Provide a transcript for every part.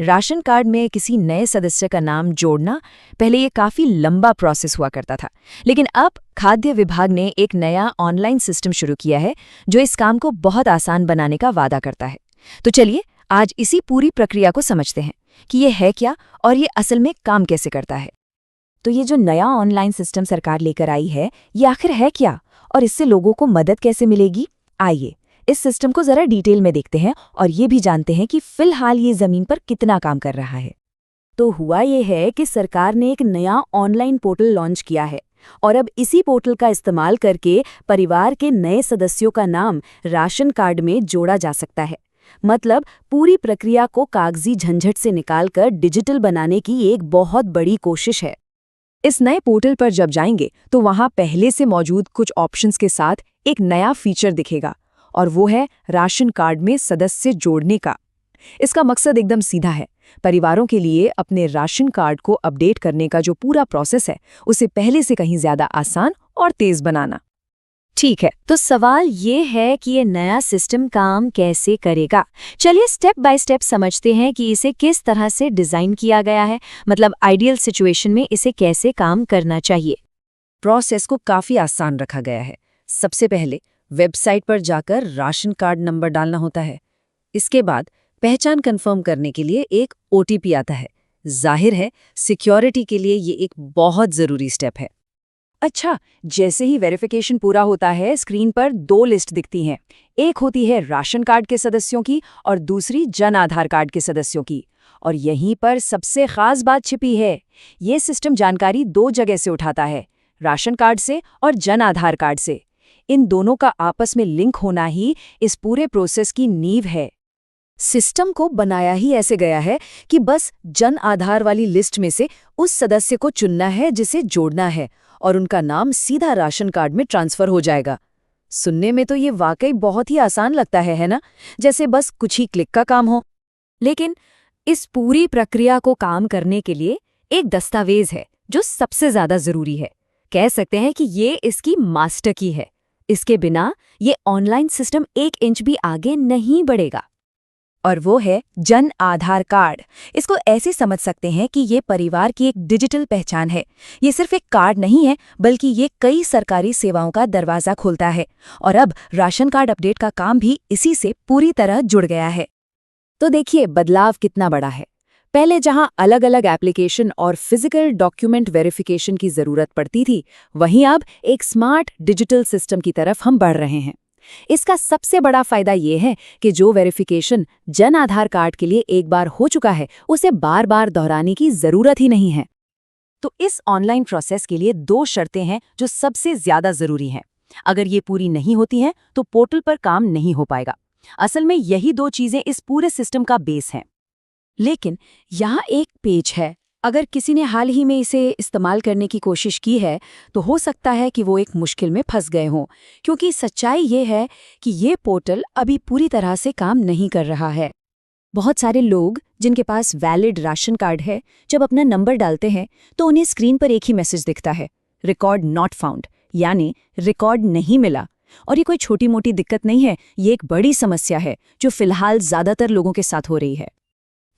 Ration card में किसी नए सदस्य का नाम जोड़ना पहले ये काफ़ी लंबा प्रोसेस हुआ करता था, लेकिन अब खाद्य विभाग ने एक नया ऑनलाइन सिस्टम शुरू किया है जो इस काम को बहुत आसान बनाने का वादा करता है। तो चलिए आज इसी पूरी प्रक्रिया को समझते हैं कि ये है क्या और ये असल में काम कैसे करता है। तो ये जो नया ऑनलाइन सिस्टम सरकार लेकर आई है, ये आखिर है क्या और इससे लोगों को मदद कैसे मिलेगी? आइए इस सिस्टम को जरा डिटेल में देखते हैं और ये भी जानते हैं कि फिलहाल ये जमीन पर कितना काम कर रहा है। तो हुआ ये है कि सरकार ने एक नया ऑनलाइन पोर्टल लॉन्च किया है और अब इसी पोर्टल का इस्तेमाल करके परिवार के नए सदस्यों का नाम राशन कार्ड में जोड़ा जा सकता है। मतलब पूरी प्रक्रिया को कागजी झंझट से निकालकर डिजिटल बनाने की एक बहुत बड़ी कोशिश है। इस नए पोर्टल पर जब जाएंगे तो वहां पहले से मौजूद कुछ ऑप्शंस के साथ एक नया फीचर दिखेगा और वो है राशन कार्ड में सदस्य जोड़ने का। इसका मकसद एकदम सीधा है, परिवारों के लिए अपने राशन कार्ड को अपडेट करने का जो पूरा प्रोसेस है उसे पहले से कहीं ज्यादा आसान और तेज बनाना। ठीक है, तो सवाल ये है कि ये नया सिस्टम काम कैसे करेगा। चलिए स्टेप बाय स्टेप समझते हैं कि इसे किस तरह से डिजाइन किया गया है, मतलब आइडियल सिचुएशन में इसे कैसे काम करना चाहिए। प्रोसेस को काफी आसान रखा गया है। सबसे पहले वेबसाइट पर जाकर राशन कार्ड नंबर डालना होता है। इसके बाद पहचान कंफर्म करने के लिए एक OTP आता है। जाहिर है सिक्योरिटी के लिए ये एक बहुत जरूरी स्टेप है। अच्छा, जैसे ही वेरिफिकेशन पूरा होता है, स्क्रीन पर 2 लिस्ट दिखती हैं। एक होती है राशन कार्ड के सदस्यों की और दूसरी जन आधार कार्ड के सदस्यों की। और यहीं पर सबसे खास बात छिपी है। ये सिस्टम जानकारी 2 जगह से उठाता है, राशन कार्ड से और जन आधार कार्ड से। इन दोनों का आपस में लिंक होना ही इस पूरे प्रोसेस की नींव है। सिस्टम को बनाया ही ऐसे गया है कि बस जन आधार वाली लिस्ट में से उस सदस्य को चुनना है जिसे जोड़ना है और उनका नाम सीधा राशन कार्ड में ट्रांसफर हो जाएगा। सुनने में तो ये वाकई बहुत ही आसान लगता है ना? जैसे बस कुछ ही क्लिक का काम हो। लेकिन इस पूरी प्रक्रिया को काम करने के लिए एक दस्तावेज है जो सबसे ज्यादा जरूरी है। कह सकते हैं कि ये इसकी मास्टर की है। इसके बिना ये ऑनलाइन सिस्टम 1 इंच भी आगे नहीं बढ़ेगा। और वो है जन आधार कार्ड। इसको ऐसे समझ सकते हैं कि ये परिवार की एक डिजिटल पहचान है। ये सिर्फ एक कार्ड नहीं है, बल्कि ये कई सरकारी सेवाओं का दरवाजा खोलता है। और अब राशन कार्ड अपडेट का काम भी इसी से पूरी तरह जुड़ गया है। तो देखिए बदलाव कितना बड़ा है। पहले जहां अलग अलग एप्लीकेशन और फिजिकल डॉक्यूमेंट वेरिफिकेशन की जरूरत पड़ती थी, वहीं अब एक स्मार्ट डिजिटल सिस्टम की तरफ हम बढ़ रहे हैं। इसका सबसे बड़ा फायदा ये है कि जो वेरिफिकेशन जन आधार कार्ड के लिए एक बार हो चुका है, उसे बार बार दोहराने की जरूरत ही नहीं है। तो इस ऑनलाइन प्रोसेस के लिए 2 शर्तें हैं जो सबसे ज्यादा जरूरी हैं। अगर ये पूरी नहीं होती हैं तो पोर्टल पर काम नहीं हो पाएगा। असल में यही 2 चीजें इस पूरे सिस्टम का बेस हैं। लेकिन यहाँ एक पेच है। अगर किसी ने हाल ही में इसे इस्तेमाल करने की कोशिश की है तो हो सकता है कि वो एक मुश्किल में फंस गए हों, क्योंकि सच्चाई ये है कि ये पोर्टल अभी पूरी तरह से काम नहीं कर रहा है। बहुत सारे लोग जिनके पास वैलिड राशन कार्ड है, जब अपना नंबर डालते हैं तो उन्हें स्क्रीन पर एक ही मैसेज दिखता है, रिकॉर्ड नॉट फाउंड, यानी रिकॉर्ड नहीं मिला। और ये कोई छोटी मोटी दिक्कत नहीं है, ये एक बड़ी समस्या है जो फिलहाल ज्यादातर लोगों के साथ हो रही है।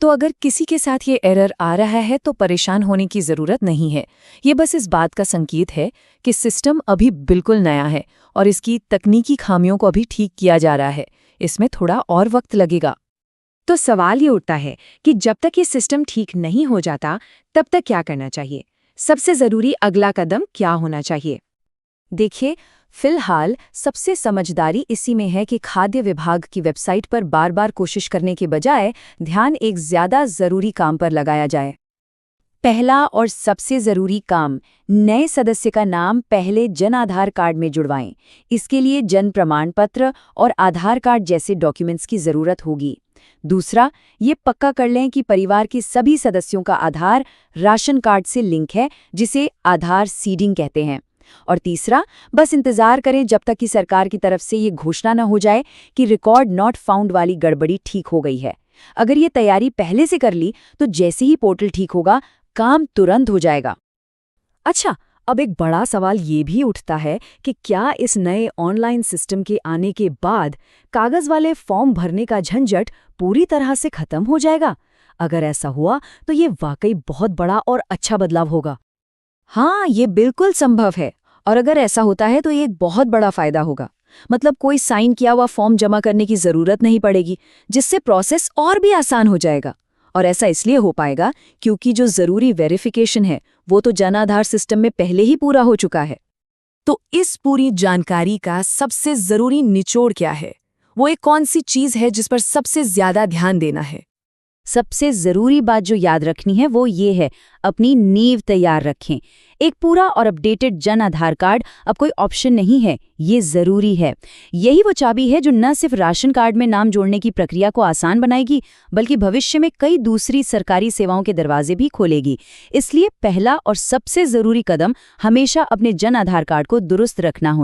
तो अगर किसी के साथ ये एरर आ रहा है तो परेशान होने की ज़रूरत नहीं है। ये बस इस बात का संकेत है कि सिस्टम अभी बिल्कुल नया है और इसकी तकनीकी खामियों को अभी ठीक किया जा रहा है। इसमें थोड़ा और वक्त लगेगा। तो सवाल ये उठता है कि जब तक ये सिस्टम ठीक नहीं हो जाता, तब तक क्या करना चाहिए? सबसे ज़रूरी अगला कदम क्या होना चाहिए? देखिए, फिलहाल सबसे समझदारी इसी में है कि खाद्य विभाग की वेबसाइट पर बार बार कोशिश करने के बजाय ध्यान एक ज्यादा जरूरी काम पर लगाया जाए। पहला और सबसे जरूरी काम, नए सदस्य का नाम पहले जन आधार कार्ड में जुड़वाएं। इसके लिए जन प्रमाण पत्र और आधार कार्ड जैसे डॉक्यूमेंट्स की जरूरत होगी। दूसरा, ये पक्का कर लें कि परिवार के सभी सदस्यों का आधार राशन कार्ड से लिंक है, जिसे आधार सीडिंग कहते हैं। और तीसरा, बस इंतजार करें जब तक कि सरकार की तरफ से ये घोषणा न हो जाए कि रिकॉर्ड नॉट फाउंड वाली गड़बड़ी ठीक हो गई है। अगर ये तैयारी पहले से कर ली तो जैसे ही पोर्टल ठीक होगा, काम तुरंत हो जाएगा। अच्छा, अब एक बड़ा सवाल ये भी उठता है कि क्या इस नए ऑनलाइन सिस्टम के आने के बाद कागज वाले फॉर्म भरने का झंझट पूरी तरह से खत्म हो जाएगा? अगर ऐसा हुआ तो ये वाकई बहुत बड़ा और अच्छा बदलाव होगा। हाँ, ये बिल्कुल संभव है। और अगर ऐसा होता है तो ये एक बहुत बड़ा फायदा होगा। मतलब कोई साइन किया हुआ फॉर्म जमा करने की जरूरत नहीं पड़ेगी, जिससे प्रोसेस और भी आसान हो जाएगा। और ऐसा इसलिए हो पाएगा क्योंकि जो जरूरी वेरिफिकेशन है वो तो जन आधार सिस्टम में पहले ही पूरा हो चुका है। तो इस पूरी जानकारी का सबसे जरूरी निचोड़ क्या है? वो एक कौन सी चीज है जिस पर सबसे ज्यादा ध्यान देना है? सबसे जरूरी बात जो याद रखनी है वो ये है, अपनी नींव तैयार रखें। एक पूरा और अपडेटेड जन आधार कार्ड अब कोई ऑप्शन नहीं है, ये जरूरी है। यही वो चाबी है जो न सिर्फ राशन कार्ड में नाम जोड़ने की प्रक्रिया को आसान बनाएगी, बल्कि भविष्य में कई दूसरी सरकारी सेवाओं के दरवाजे भी खोलेगी। इसलिए पहला और सबसे जरूरी कदम हमेशा अपने जन आधार कार्ड को दुरुस्त रखना होना।